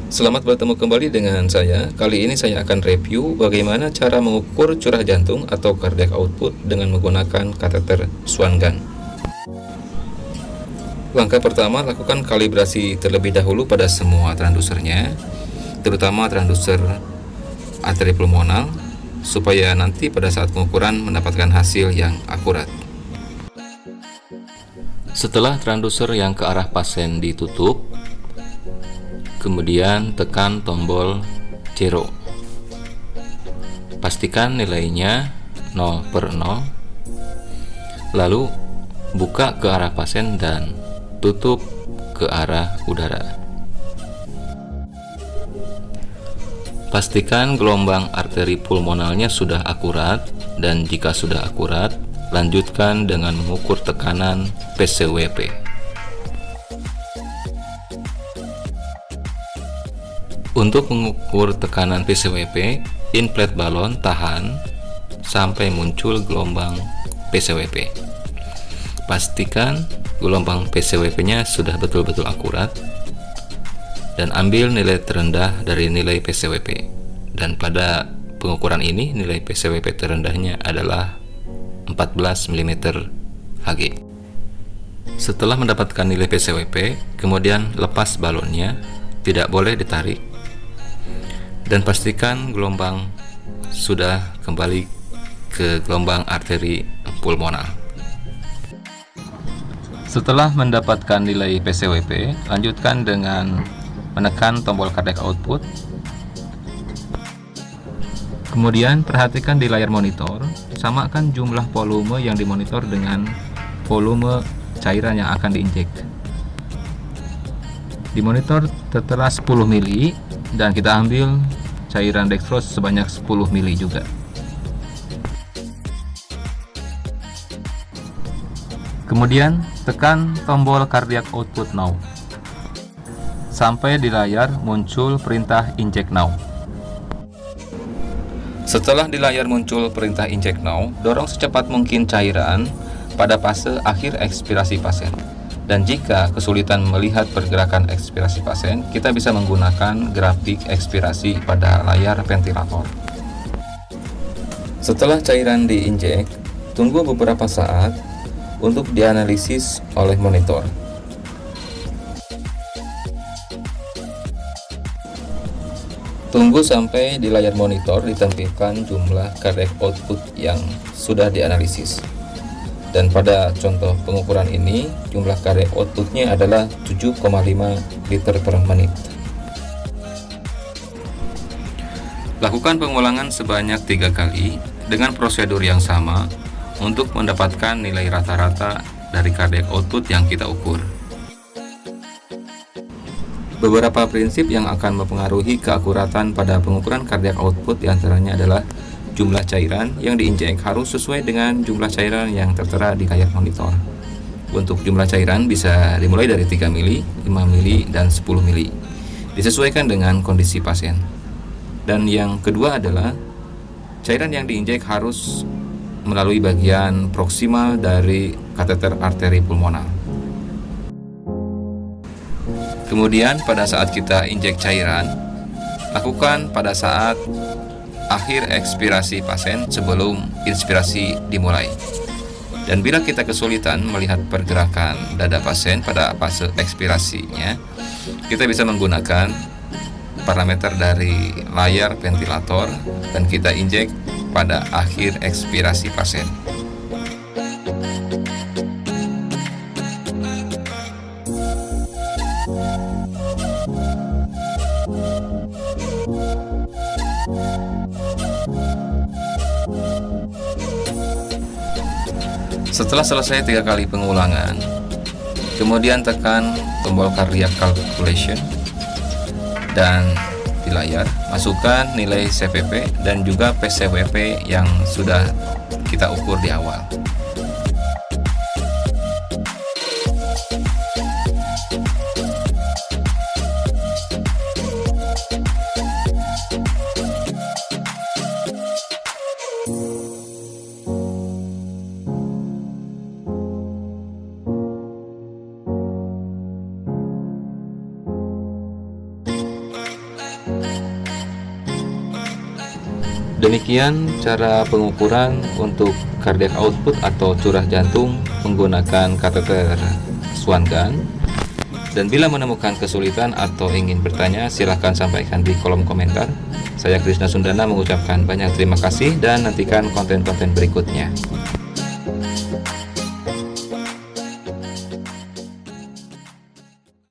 Selamat bertemu kembali dengan saya. Kali ini saya akan review bagaimana cara mengukur curah jantung atau cardiac output dengan menggunakan kateter Swan Gun. Langkah pertama, lakukan kalibrasi terlebih dahulu pada semua transdusernya, terutama transduser arteri pulmonal, supaya nanti pada saat pengukuran mendapatkan hasil yang akurat. Setelah transduser yang ke arah pasien ditutup, kemudian tekan tombol zero. Pastikan nilainya 0/0. Lalu buka ke arah pasien dan tutup ke arah udara. Pastikan gelombang arteri pulmonalnya sudah akurat, dan jika sudah akurat, lanjutkan dengan mengukur tekanan PCWP. Untuk mengukur tekanan PCWP, inflate balon, tahan sampai muncul gelombang PCWP. Pastikan gelombang PCWP-nya sudah betul-betul akurat dan ambil nilai terendah dari nilai PCWP. Dan pada pengukuran ini nilai PCWP terendahnya adalah 14 mm Hg. Setelah mendapatkan nilai PCWP, kemudian lepas balonnya, tidak boleh ditarik, dan pastikan gelombang sudah kembali ke gelombang arteri pulmonal. Setelah mendapatkan nilai PCWP, lanjutkan dengan menekan tombol cardiac output. Kemudian perhatikan di layar monitor, samakan jumlah volume yang dimonitor dengan volume cairan yang akan diinjek. Di monitor tertera 10 mili, dan kita ambil cairan dextrose sebanyak 10 mili juga. Kemudian tekan tombol cardiac output now. Sampai di layar muncul perintah inject now. Setelah di layar muncul perintah inject now, dorong secepat mungkin cairan pada fase akhir ekspirasi pasien. Dan jika kesulitan melihat pergerakan ekspirasi pasien, kita bisa menggunakan grafik ekspirasi pada layar ventilator. Setelah cairan diinjek, tunggu beberapa saat untuk dianalisis oleh monitor. Tunggu sampai di layar monitor ditampilkan jumlah cardiac output yang sudah dianalisis. Dan pada contoh pengukuran ini, jumlah cardiac outputnya adalah 7,5 liter per menit. Lakukan pengulangan sebanyak 3 kali dengan prosedur yang sama untuk mendapatkan nilai rata-rata dari cardiac output yang kita ukur. Beberapa prinsip yang akan mempengaruhi keakuratan pada pengukuran cardiac output diantaranya adalah jumlah cairan yang diinjek harus sesuai dengan jumlah cairan yang tertera di layar monitor. Untuk jumlah cairan bisa dimulai dari 3 mili, 5 mili, dan 10 mili. Disesuaikan dengan kondisi pasien. Dan yang kedua adalah cairan yang diinjek harus melalui bagian proksimal dari kateter arteri pulmonal. Kemudian pada saat kita injek cairan, lakukan pada saat akhir ekspirasi pasien sebelum inspirasi dimulai. Dan bila kita kesulitan melihat pergerakan dada pasien pada fase ekspirasinya, kita bisa menggunakan parameter dari layar ventilator dan kita injek pada akhir ekspirasi pasien. Setelah selesai 3 kali pengulangan, kemudian tekan tombol cardiac calculation, dan di layar masukkan nilai CVP dan juga PCWP yang sudah kita ukur di awal. Demikian cara pengukuran untuk cardiac output atau curah jantung menggunakan kateter Swan Gun. Dan bila menemukan kesulitan atau ingin bertanya, silahkan sampaikan di kolom komentar. Saya Krisna Sundana mengucapkan banyak terima kasih dan nantikan konten-konten berikutnya.